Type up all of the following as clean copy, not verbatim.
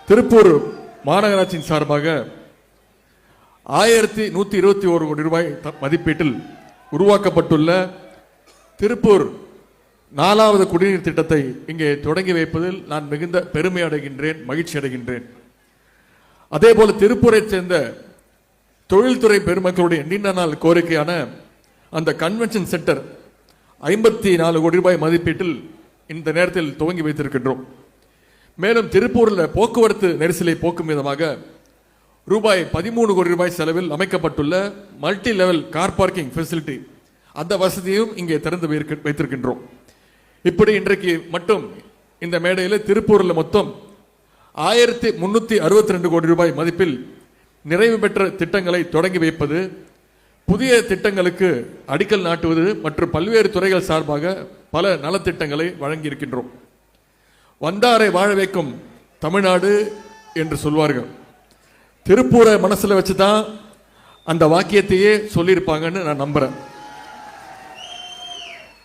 திருப்பூர் மாநகராட்சியின் சார்பாக 1121 கோடி ரூபாய் மதிப்பீட்டில் உருவாக்கப்பட்டுள்ள திருப்பூர் 4வது குடிநீர் திட்டத்தை இங்கே தொடங்கி வைப்பதில் நான் மிகுந்த பெருமை அடைகின்றேன், மகிழ்ச்சி அடைகின்றேன். அதேபோல திருப்பூரை சேர்ந்த தொழில்துறை பெருமக்களுடைய நீண்ட நாள் கோரிக்கையான அந்த கன்வென்ஷன் சென்டர் 54 கோடி ரூபாய் மதிப்பீட்டில் இந்த நேரத்தில் துவங்கி வைத்திருக்கின்றோம். மேலும் திருப்பூரில் போக்குவரத்து நெரிசலை போக்கும் விதமாக ரூபாய் 13 கோடி ரூபாய் செலவில் அமைக்கப்பட்டுள்ள multi level car parking facility, அந்த வசதியும் இங்கே திறந்து வைத்திருக்கின்றோம். இப்படி இன்றைக்கு மட்டும் இந்த மேடையில் திருப்பூரில் மொத்தம் 1362 கோடி ரூபாய் மதிப்பில் நிறைவு பெற்ற திட்டங்களை தொடங்கி வைப்பது, புதிய திட்டங்களுக்கு அடிக்கல் நாட்டுவது மற்றும் பல்வேறு துறைகள் சார்பாக பல நலத்திட்டங்களை வழங்கி இருக்கின்றோம். வந்தாரை வாழ வைக்கும் தமிழ்நாடு என்று சொல்வார்கள். திருப்பூரை மனசுல வச்சுதான் அந்த வாக்கியத்தையே சொல்லியிருப்பாங்கன்னு நான் நம்புறேன்.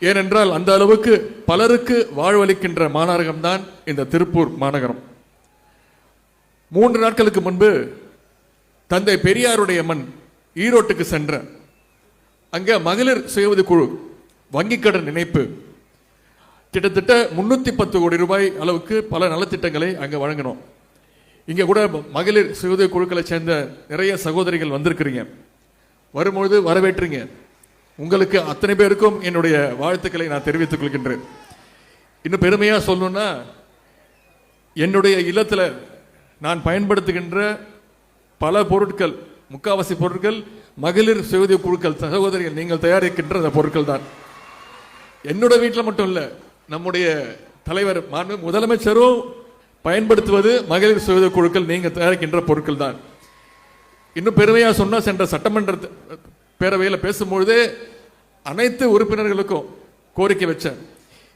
ஏனென்றால் அந்த அளவுக்கு பலருக்கு வாழ்வளிக்கின்ற மாநகரம் தான் இந்த திருப்பூர் மாநகரம். 3 நாட்களுக்கு முன்பு தந்தை பெரியாருடைய மண் ஈரோட்டுக்கு சென்ற அங்க மகளிர் சுய உதவி குழு வங்கிக் கடன் இணைப்பு கிட்டத்தட்ட 310 கோடி ரூபாய் அளவுக்கு பல நலத்திட்டங்களை அங்க வழங்கினோம். இங்க கூட மகளிர் சுய உதவி குழுக்களை சேர்ந்த நிறைய சகோதரிகள் வந்திருக்கிறீங்க. வரும்பொழுது வரவேற்றீங்க. உங்களுக்கு அத்தனை பேருக்கும் என்னுடைய வாழ்த்துக்களை நான் தெரிவித்துக் கொள்கின்றேன். இன்னும் பெருமையா சொல்லணும்னா, என்னுடைய இல்லத்தில் நான் பயன்படுத்துகின்ற பல பொருட்கள், முக்காவாசி பொருட்கள் மகளிர் சுய உதவி குழுக்கள் சகோதரிகள் நீங்கள் தயாரிக்கின்ற அந்த பொருட்கள் தான். என்னோட வீட்டில் மட்டும் இல்லை, நம்முடைய தலைவர் முதலமைச்சரும் பயன்படுத்துவது மகளிர் சுய உதவி குழுக்கள் நீங்கள் தயாரிக்கின்ற பொருட்கள் தான். இன்னும் பெருமையாக சொன்னால், சென்ற சட்டமன்ற பேரவையில் பேசும்பொழுதே அனைத்து உறுப்பினர்களுக்கும் கோரிக்கை வச்சேன்.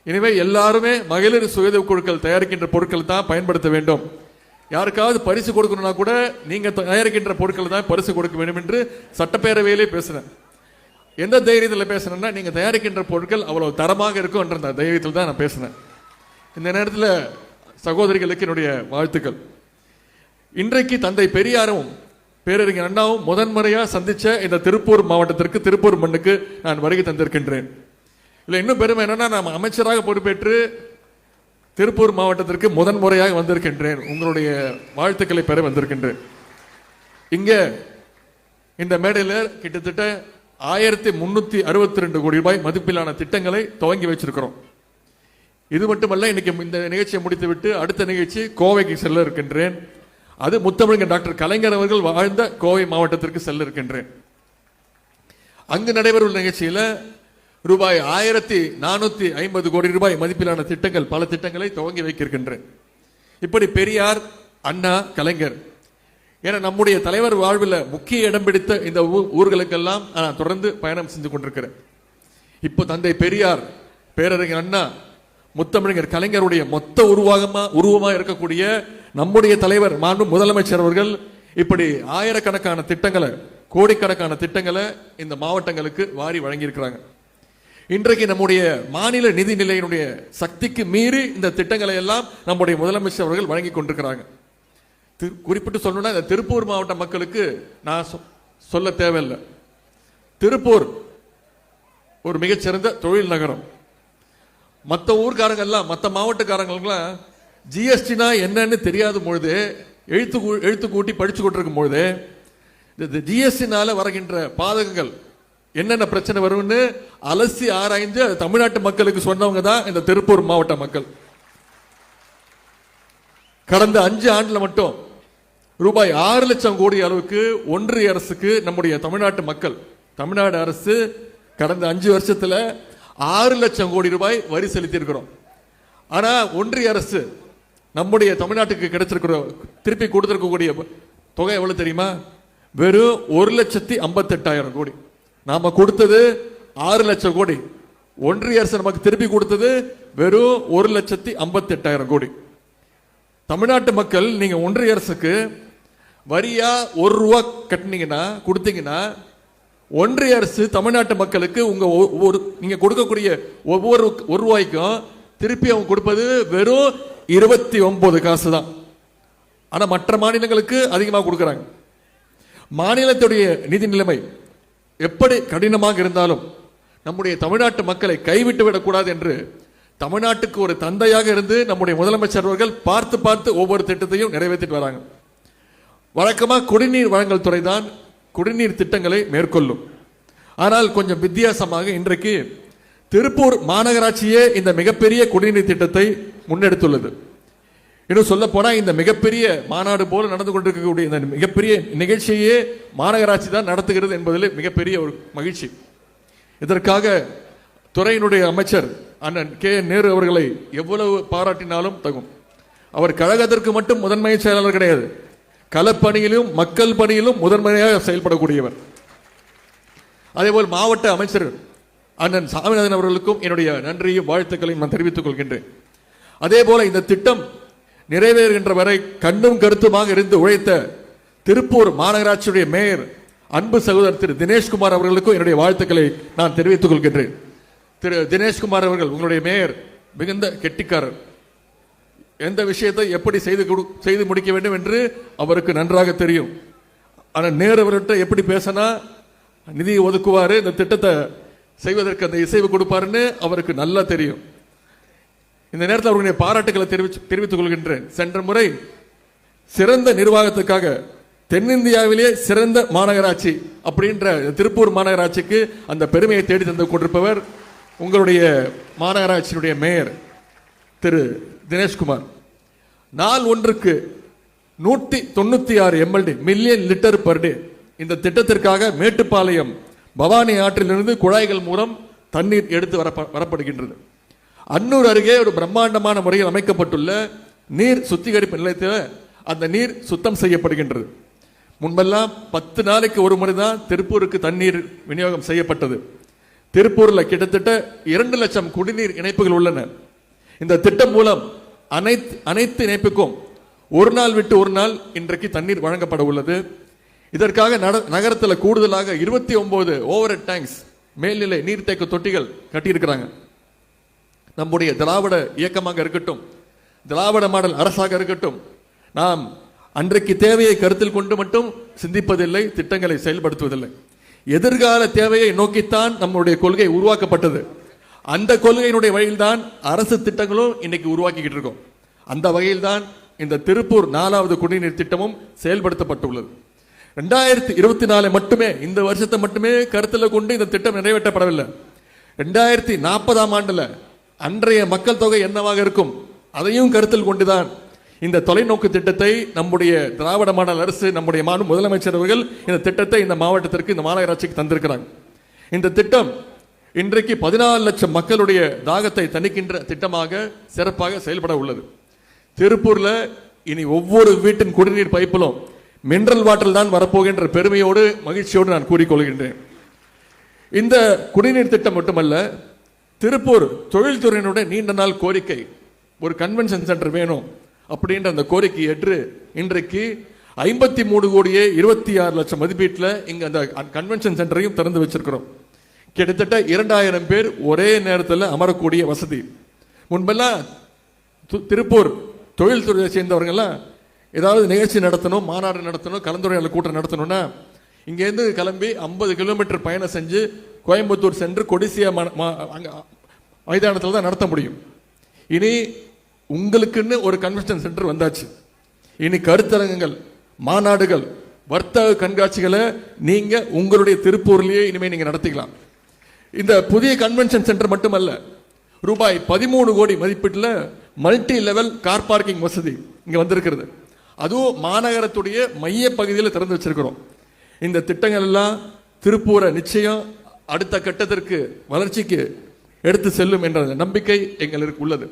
எனவே எல்லாருமே மகளிர் சுய உதவி குழுக்கள் தயாரிக்கின்ற பொருட்கள் தான் பயன்படுத்த வேண்டும். யாருக்காவது பரிசு கொடுக்கணும்னா கூட நீங்க தயாரிக்கின்ற பொருட்கள் தான் பரிசு கொடுக்க வேண்டும் என்று சட்டப்பேரவையிலே பேசினேன். எந்த தைரியத்தில் பேசினேன்னா, நீங்க தயாரிக்கின்ற பொருட்கள் அவ்வளவு தரமாக இருக்கும் என்ற தைரியத்தில் தான் நான் பேசினேன். இந்த நேரத்தில் சகோதரிகளுக்கு என்னுடைய வாழ்த்துக்கள். இன்றைக்கு தந்தை பெரியாரும் பேரறிஞர் அண்ணாவும் முதன்முறையாக சந்திச்ச இந்த திருப்பூர் மாவட்டத்திற்கு, திருப்பூர் மண்ணுக்கு நான் வருகை தந்திருக்கின்றேன். இல்லை, இன்னும் பெருமை என்னன்னா, நான் அமைச்சராக பொறுப்பேற்று திருப்பூர் மாவட்டத்திற்கு முதன்முறையாக வந்திருக்கின்றேன். உங்களுடைய வாழ்த்துக்களை பெற வந்திருக்கின்றேன். இங்க இந்த மேடையில் கிட்டத்தட்ட 1362 கோடி ரூபாய் மதிப்பிலான திட்டங்களை துவங்கி வச்சிருக்கிறோம். இது மட்டுமல்ல, இன்னைக்கு இந்த நிகழ்ச்சியை முடித்துவிட்டு அடுத்த நிகழ்ச்சி கோவைக்கு செல்ல இருக்கின்றேன். அது முத்தமிழர் டாக்டர் கலைஞர் அவர்கள் வாழ்ந்த கோவை மாவட்டத்திற்கு செல்ல இருக்கின்றேன். அங்கு நடைபெறும் நிகழ்ச்சியில் ரூபாய் 1450 கோடி ரூபாய் மதிப்பிலான திட்டங்கள், பல திட்டங்களை துவங்கி வைக்கின்றேன். இப்படி பெரியார், அண்ணா, கலைஞர் என நம்முடைய தலைவர் வாழ்வில் முக்கிய இடம் பிடித்த இந்த ஊர்களுக்கெல்லாம் நான் தொடர்ந்து பயணம் செஞ்சு கொண்டிருக்கிறேன். இப்போ தந்தை பெரியார், பேரறிஞர் அண்ணா, முத்தமிழர் கலைஞருடைய மொத்த உருவமா இருக்கக்கூடிய நம்முடைய தலைவர் மாண்பு முதலமைச்சர் அவர்கள் இப்படி ஆயிரக்கணக்கான திட்டங்களை, கோடிக்கணக்கான திட்டங்களை இந்த மாவட்டங்களுக்கு வாரி வழங்கியிருக்கிறாங்க. இன்றைக்கு நம்முடைய மாநில நிதி நிலையினுடைய சக்திக்கு மீறி இந்த திட்டங்களை எல்லாம் நம்முடைய முதலமைச்சர் அவர்கள் வழங்கி கொண்டிருக்கிறாங்க. குறிப்பிட்டு சொல்லணும்னா, இந்த திருப்பூர் மாவட்ட மக்களுக்கு நான் சொல்ல தேவையில்லை. திருப்பூர் ஒரு மிகச்சிறந்த தொழில் நகரம். மற்ற ஊர்காரங்கெல்லாம், மற்ற மாவட்டக்காரங்களுக்கெல்லாம் ஜிஎஸ்டினா என்னன்னு தெரியாத பொழுது, எழுத்து கூட்டி படிச்சு கொண்டிருக்கும் பொழுது, இந்த ஜிஎஸ்டினால வருகின்ற பாதகங்கள் என்னென்ன பிரச்சனை வரும்னு அலசி ஆராய்ந்து தமிழ்நாட்டு மக்களுக்கு சொன்னவங்க தான் இந்த திருப்பூர் மாவட்ட மக்கள். கடந்த 5 ஆண்டுல மட்டும் ரூபாய் 6 லட்சம் கோடி அளவுக்கு ஒன்றிய அரசுக்கு நம்முடைய தமிழ்நாட்டு மக்கள், தமிழ்நாடு அரசு கடந்த 5 வருஷத்துல 6 லட்சம் கோடி ரூபாய் வரி செலுத்தி இருக்கிறோம். ஆனா ஒன்றிய அரசு நம்முடைய தமிழ்நாட்டுக்கு கிடைச்சிருக்கிற, திருப்பி கொடுத்திருக்கக்கூடிய தொகை எவ்வளவு தெரியுமா? வெறும் 1,58,000 கோடி. நாம கொடுத்தது 6 லட்சம் கோடி. ஒன்றிய அரசு நமக்கு திருப்பி கொடுத்தது வெறும் 1,58,000 கோடி. தமிழ்நாட்டு மக்கள், நீங்க ஒன்றிய அரசுக்கு வரியா 1 ரூபா கட்டினீங்கன்னா, கொடுத்தீங்கன்னா, ஒன்றிய அரசு தமிழ்நாட்டு மக்களுக்கு நீங்க கொடுக்கக்கூடிய ஒவ்வொரு 1 ரூபாய்க்கும் திருப்பி அவங்க கொடுப்பது வெறும் 29 காசு தான். ஆனா மற்ற மாநிலங்களுக்கு அதிகமாக கொடுக்கறாங்க. மாநிலத்துடைய நிதி நிலைமை எப்படி கடினமாக இருந்தாலும் நம்முடைய தமிழ்நாட்டு மக்களை கைவிட்டு விடக்கூடாது என்று தமிழ்நாட்டுக்கு ஒரு தந்தையாக இருந்து நம்முடைய முதலமைச்சர் அவர்கள் பார்த்து பார்த்து ஒவ்வொரு திட்டத்தையும் நிறைவேற்றிட்டு வராங்க. வழக்கமாக குடிநீர் வழங்கல் துறை தான் குடிநீர் திட்டங்களை மேற்கொள்ளும். ஆனால் கொஞ்சம் வித்தியாசமாக இன்றைக்கு திருப்பூர் மாநகராட்சியே இந்த மிகப்பெரிய குடிநீர் திட்டத்தை முன்னெடுத்துள்ளது. இன்னும் சொல்ல போனா இந்த மிகப்பெரிய மாநாடு போல நடந்து கொண்டிருக்கக்கூடிய இந்த மிகப்பெரிய நிகழ்ச்சியே மாநகராட்சி தான் நடத்துகிறது என்பதில் மிகப்பெரிய ஒரு மகிழ்ச்சி. இதற்காக துறையினுடைய அமைச்சர் அண்ணன் கே நேரு அவர்களை எவ்வளவு பாராட்டினாலும் தகும். அவர் கழகத்திற்கு மட்டும் முதன்மை செயலாளர் கிடையாது, களப்பணியிலும் மக்கள் பணியிலும் முதன்மையாக செயல்படக்கூடியவர். அதேபோல் மாவட்ட அமைச்சர் அண்ணன் சாமிநாதன் அவர்களுக்கும் என்னுடைய நன்றியும் வாழ்த்துக்களையும் நான் தெரிவித்துக் கொள்கின்றேன். அதே போல இந்த திட்டம் நிறைவேறுகின்ற வரை கண்ணும் கருத்துமாக இருந்து உழைத்த திருப்பூர் மாநகராட்சியுடைய மேயர் அன்பு சகோதரர் திரு தினேஷ்குமார் அவர்களுக்கும் என்னுடைய வாழ்த்துக்களை நான் தெரிவித்துக் கொள்கின்றேன். திரு தினேஷ்குமார் அவர்கள் உங்களுடைய மேயர் மிகுந்த கெட்டிக்காரர். எந்த விஷயத்தை எப்படி செய்து முடிக்க வேண்டும் என்று அவருக்கு நன்றாக தெரியும். ஆனால் நேரு அவர்கிட்ட எப்படி பேசினா நிதி ஒதுக்குவாரு, இந்த திட்டத்தை செய்வதற்கு அந்த இசைவு கொடுப்பாருன்னு அவருக்கு நல்லா தெரியும். இந்த நேரத்தில் அவருடைய பாராட்டுகளை தெரிவித்துக் கொள்கின்றேன். சென்ற முறை சிறந்த நிர்வாகத்துக்காக தென்னிந்தியாவிலே சிறந்த மாநகராட்சி அப்படின்ற திருப்பூர் மாநகராட்சிக்கு அந்த பெருமையை தேடி தந்து கொண்டிருப்பவர் உங்களுடைய மாநகராட்சியினுடைய மேயர் திரு தினேஷ்குமார். நாள் ஒன்றுக்கு 196 MLD million litre per day இந்த திட்டத்திற்காக மேட்டுப்பாளையம் பவானி ஆற்றிலிருந்து குழாய்கள் மூலம் தண்ணீர் எடுத்து வரப்படுகின்றது. அன்னூர் அருகே ஒரு பிரம்மாண்டமான முறையில் அமைக்கப்பட்டுள்ள நீர் சுத்திகரிப்பு நிலையத்தில் அந்த நீர் சுத்தம் செய்யப்படுகின்றது. முன்பெல்லாம் 10 நாளைக்கு ஒரு முறை தான் திருப்பூருக்கு தண்ணீர் விநியோகம் செய்யப்பட்டது. திருப்பூரில் கிட்டத்தட்ட 2 லட்சம் குடிநீர் இணைப்புகள் உள்ளன. இந்த திட்டம் மூலம் அனைத்து இணைப்புக்கும் ஒரு நாள் விட்டு ஒரு நாள் இன்றைக்கு தண்ணீர் வழங்கப்பட உள்ளது. இதற்காக நகரத்தில் கூடுதலாக 29 ஓவர் ஹெட் டேங்க்ஸ் மேல்நிலை நீர்த்தேக்க தொட்டிகள் கட்டியிருக்கிறாங்க. நம்முடைய திராவிட இயக்கமாக இருக்கட்டும், திராவிட மாடல் அரசாக இருக்கட்டும், நாம் அன்றைக்கு தேவையை கருத்தில் கொண்டு மட்டும் சிந்திப்பதில்லை, திட்டங்களை செயல்படுத்துவதில்லை. எதிர்கால தேவையை நோக்கித்தான் நம்முடைய கொள்கை உருவாக்கப்பட்டது. அந்த கொள்கையினுடைய வழியில்தான் அரசு திட்டங்களும் இன்னைக்கு உருவாக்கிக்கிட்டு இருக்கோம். அந்த வகையில்தான் இந்த திருப்பூர் 4வது குடிநீர் திட்டமும் செயல்படுத்தப்பட்டுள்ளது. 2024 மட்டுமே, இந்த வருஷத்தை மட்டுமே கருத்தில் கொண்டு இந்த திட்டம் நிறைவேற்றப்படவில்லை. 2040ஆம் ஆண்டுல அன்றைய மக்கள் தொகை என்னவாக இருக்கும் அதையும் கருத்தில் கொண்டுதான் இந்த தொலைநோக்கு திட்டத்தை நம்முடைய திராவிட மாடல் அரசு, நம்முடைய முதலமைச்சர் அவர்கள் இந்த திட்டத்தை இந்த மாவட்டத்திற்கு, இந்த மாநகராட்சிக்கு தந்திருக்கிறாங்க. இந்த திட்டம் இன்றைக்கு 14 லட்சம் மக்களுடைய தாகத்தை தணிக்கின்ற திட்டமாக சிறப்பாக செயல்பட உள்ளது. திருப்பூர்ல இனி ஒவ்வொரு வீட்டின் குடிநீர் பைப்பிலும் மினரல் வாட்டர் தான் வரப்போகின்ற பெருமையோடு மகிழ்ச்சியோடு நான் கூறிக்கொள்கின்றேன். இந்த குடிநீர் திட்டம் மட்டுமல்ல, திருப்பூர் தொழில்துறையினுடைய நீண்ட நாள் கோரிக்கை ஒரு கன்வென்ஷன் சென்டர் வேணும் அப்படின்ற அந்த கோரிக்கை ஏற்று இன்றைக்கு 53 கோடியே 26 லட்சம் மதிப்பீட்டில் இங்க அந்த கன்வென்ஷன் சென்டரையும் திறந்து வச்சிருக்கிறோம். கிட்டத்தட்ட 2000 பேர் ஒரே நேரத்தில் அமரக்கூடிய வசதி. முன்பெல்லாம் திருப்பூர் தொழில்துறையை சேர்ந்தவர்கள்லாம் ஏதாவது நிகழ்ச்சி நடத்தணும், மாநாடு நடத்தணும், கலந்துரையாடல் கூட்டம் நடத்தணும்னா இங்கேருந்து கிளம்பி 50 கிலோமீட்டர் பயணம் செஞ்சு கோயம்புத்தூர் சென்று கொடிசியா மைதானத்தில் தான் நடத்த முடியும். இனி உங்களுக்குன்னு ஒரு கன்வென்ஷன் சென்டர் வந்தாச்சு. இனி கருத்தரங்குகள், மாநாடுகள், வர்த்தக கண்காட்சிகளை நீங்க உங்களுடைய திருப்பூர்லேயே இனிமே நீங்க நடத்திக்கலாம். இந்த புதிய கன்வென்ஷன் சென்டர் மட்டுமல்ல, ரூபாய் 13 கோடி மதிப்பீட்டில் மல்டி லெவல் கார் பார்க்கிங் வசதி இங்க வந்திருக்கிறது. அதுவும் மாநகரத்துடைய மைய பகுதியில் திறந்து வச்சிருக்கிறோம். இந்த திட்டங்கள் எல்லாம் திருப்பூரை நிச்சயம் அடுத்த கட்டத்திற்கு, வளர்ச்சிக்கு எடுத்து செல்லும் என்ற நம்பிக்கை எங்களுக்கு உள்ளது.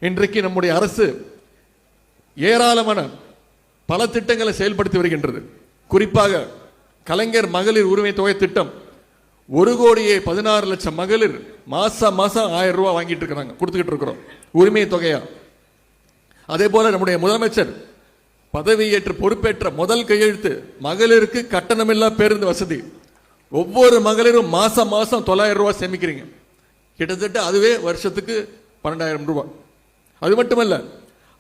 இன்றைக்கு நம்முடைய அரசு ஏராளமான பல திட்டங்களை செயல்படுத்தி வருகின்றது. குறிப்பாக கலைஞர் மகளிர் உரிமை தொகை திட்டம் 1 கோடியே 16 லட்சம் மகளிர் மாசம் 1000 ரூபாய் வாங்கிட்டு இருக்கிறாங்க, கொடுத்துக்கிட்டு இருக்கிறோம் உரிமை தொகையா. அதே போல நம்முடைய முதலமைச்சர் பதவியேற்று பொறுப்பேற்ற முதல் கையெழுத்து மகளிருக்கு கட்டணமில்லா பேருந்து வசதி. ஒவ்வொரு மகளிரும் மாசம் 900 ரூபாய் சேமிக்கிறீங்க. கிட்டத்தட்ட அதுவே வருஷத்துக்கு 12,000 ரூபாய். அது மட்டுமல்ல,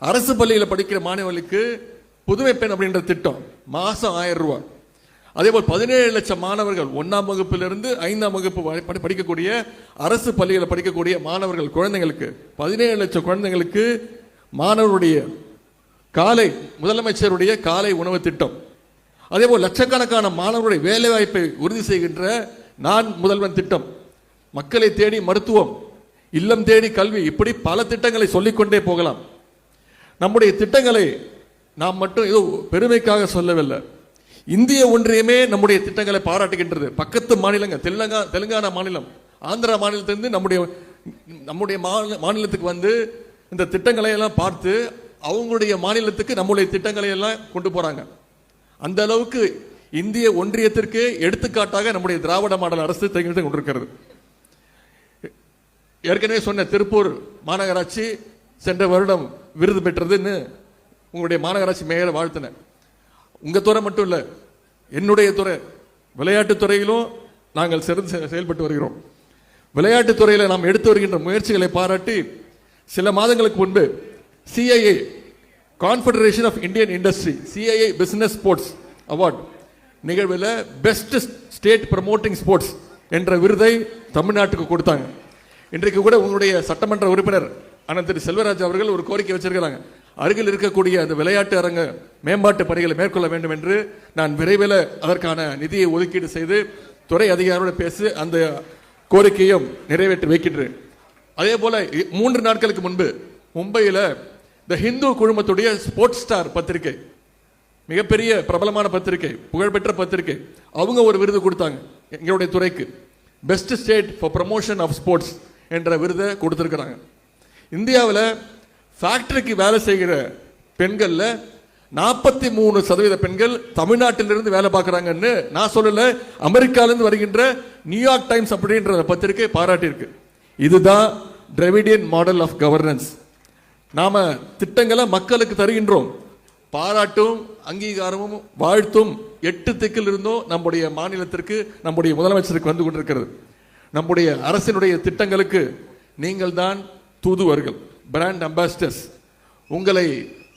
அரசு பள்ளியில் படிக்கிற மாணவர்களுக்கு புதுமை பெண் அப்படின்ற திட்டம் மாதம் 1000 ரூபாய். அதேபோல் 17 லட்சம் மாணவர்கள் 1ஆம் வகுப்பிலிருந்து 5ஆம் வகுப்பு படிக்கக்கூடிய அரசு பள்ளிகளில் படிக்கக்கூடிய மாணவர்கள் குழந்தைங்களுக்கு 17 லட்சம் குழந்தைங்களுக்கு மாணவருடைய காலை முதலமைச்சருடைய காலை உணவு திட்டம். அதேபோல் லட்சக்கணக்கான மாணவருடைய வேலைவாய்ப்பை உறுதி செய்கின்ற நான் முதல்வன் திட்டம், மக்களை தேடி மருத்துவம், இல்லம் தேடி கல்வி, இப்படி பல திட்டங்களை சொல்லிக்கொண்டே போகலாம். நம்முடைய திட்டங்களை நாம் மட்டும் ஏதோ பெருமைக்காக சொல்லவில்லை. இந்திய ஒன்றியமே நம்முடைய திட்டங்களை பாராட்டுகின்றது. பக்கத்து மாநிலங்கள் தெலுங்கானா மாநிலம், ஆந்திரா மாநிலத்திலிருந்து நம்முடைய மாநிலத்துக்கு வந்து இந்த திட்டங்களை எல்லாம் பார்த்து அவங்களுடைய மாநிலத்துக்கு நம்முடைய திட்டங்களை எல்லாம் கொண்டு போறாங்க. அந்த அளவுக்கு இந்திய ஒன்றியத்திற்கு எடுத்துக்காட்டாக நம்முடைய திராவிட மாடல் அரசு திகழ்ந்து கொண்டிருக்கிறது. ஏற்கனவே சொன்ன திருப்பூர் மாநகராட்சி சென்ற வருடம் விருது பெற்றதுன்னு உங்களுடைய மாநகராட்சி மேயரை வாழ்த்தினேன். உங்க துறை மட்டும் இல்லை, என்னுடைய துறை விளையாட்டுத் துறையிலும் நாங்கள் சிறந்து செயல்பட்டு வருகிறோம். விளையாட்டுத் துறையில் நாம் எடுத்து வருகின்ற முயற்சிகளை பாராட்டி சில மாதங்களுக்கு முன்பு CII confederation of Indian industry CII business sports award நிகழ்வில் பெஸ்ட் ஸ்டேட் ப்ரமோட்டிங் ஸ்போர்ட்ஸ் என்ற விருதை தமிழ்நாட்டுக்கு கொடுத்தாங்க. இன்றைக்கு கூட உங்களுடைய சட்டமன்ற உறுப்பினர் அண்ணன் திரு செல்வராஜ் அவர்கள் ஒரு கோரிக்கை வச்சிருக்கிறாங்க. அருகில் இருக்கக்கூடிய அந்த விளையாட்டு அரங்க மேம்பாட்டு பணிகளை மேற்கொள்ள வேண்டும் என்று நான் விரைவில் அதற்கான நிதியை ஒதுக்கீடு செய்து துறை அதிகாரியோடு பேசி அந்த கோரிக்கையும் நிறைவேற்றி வைக்கின்றேன். அதே போல 3 நாட்களுக்கு முன்பு மும்பையில் த ஹிந்து குழுமத்துடைய ஸ்போர்ட்ஸ் ஸ்டார் பத்திரிகை, மிகப்பெரிய பிரபலமான பத்திரிகை, புகழ்பெற்ற பத்திரிகை, அவங்க ஒரு விருது கொடுத்தாங்க எங்களுடைய துறைக்கு. Best state for promotion of sports என்ற விருதை கொடுத்துருக்கிறாங்க. இந்தியாவில் ஃபேக்டரிக்கு வேலை செய்கிற பெண்களில் 43% பெண்கள் தமிழ்நாட்டிலிருந்து வேலை பார்க்குறாங்கன்னு நான் சொல்லலை, அமெரிக்காவிலிருந்து வருகின்ற நியூயார்க் டைம்ஸ் அப்படின்ற பத்திரிகை பாராட்டியிருக்கு. இதுதான் டிராவிடியன் மாடல் ஆஃப் கவர்னன்ஸ். நாம திட்டங்களை மக்களுக்கு தருகின்றோம், பாராட்டும் அங்கீகாரமும் வாழ்த்தும் 8 திக்கில் இருந்தும் நம்முடைய மாநிலத்திற்கு நம்முடைய முதலமைச்சருக்கு வந்து கொண்டிருக்கிறது. நம்முடைய அரசினுடைய திட்டங்களுக்கு நீங்கள் தான் தூதுவர்கள், பிராண்ட் அம்பாசிடர்ஸ். உங்களை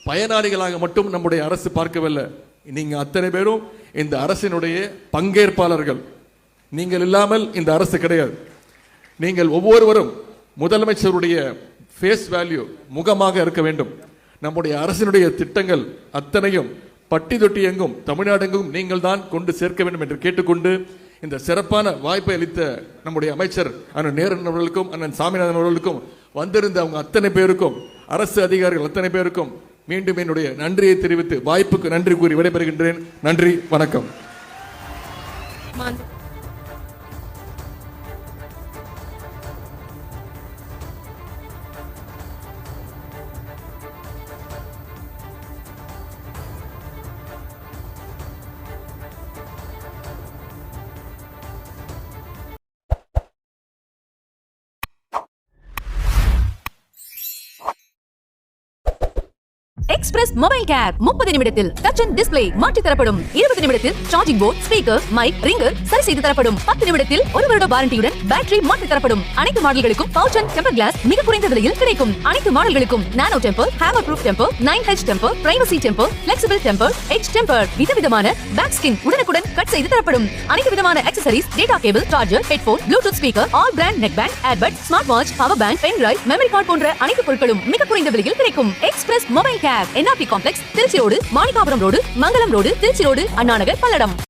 பயனாளிகளாக மட்டும் நம்முடைய அரசு பார்க்கவில்லை, நீங்க அத்தனை பேரும் இந்த அரசினுடைய பங்கேற்பாளர்கள். நீங்கள் இல்லாமல் இந்த அரசு கிடையாது. நீங்கள் ஒவ்வொருவரும் முதலமைச்சருடைய ஃபேஸ் வேல்யூ, முகமாக இருக்க வேண்டும். நம்முடைய அரசினுடைய திட்டங்கள் அத்தனையும் பட்டி தொட்டி எங்கும் தமிழ்நாடெங்கும் நீங்கள் தான் கொண்டு சேர்க்க வேண்டும் என்று கேட்டுக்கொண்டு இந்த சிறப்பான வாய்ப்பை அளித்த நம்முடைய அமைச்சர் அண்ணன் நேரன் அவர்களுக்கும் அண்ணன் சாமிநாதன் அவர்களுக்கும் வந்திருந்த அவங்க அத்தனை பேருக்கும் அரசு அதிகாரிகள் அத்தனை பேருக்கும் மீண்டும் என்னுடைய நன்றியை தெரிவித்து வாய்ப்புக்கு நன்றி கூறி விடைபெறுகின்றேன். நன்றி, வணக்கம். எக்ஸ்பிரஸ் மொபைல் கேர் 30 நிமிடத்தில் டச் அண்ட் டிஸ்ப்ளே மாற்றி தரப்படும். 20 நிமிடத்தில் charging port, speaker, mic, ringer சரி செய்து தரப்படும். 10 நிமிடத்தில் 1 வருட வாரண்டியுடன் பேட்டரி மாற்றி தரப்படும். அனைத்து மாடல்களுக்கும் பவுச் அண்ட் டெம்பர் கிளாஸ் மிக குறைந்த விலையில் கிடைக்கும். அனைத்து மாடல்களுக்கும் nano temper, hammer proof temper, 9H temper, privacy temper, flexible temper, edge temper, விதவிதமான பேக் ஸ்கின் உடனுக்குடன் கட் செய்து தரப்படும். அனைத்து விதமான accessories, data cable, charger, headphone, bluetooth speaker, all brand neck band, earbud, smart watch, power bank, pen drive, memory card போன்ற அனைத்து பொருட்களும் மிக குறைந்த விலையில் கிடைக்கும். Express mobile care, NRP complex, Trichy road, Manikkapuram road, Mangalam road, Trichy road, Anna Nagar, Palladam.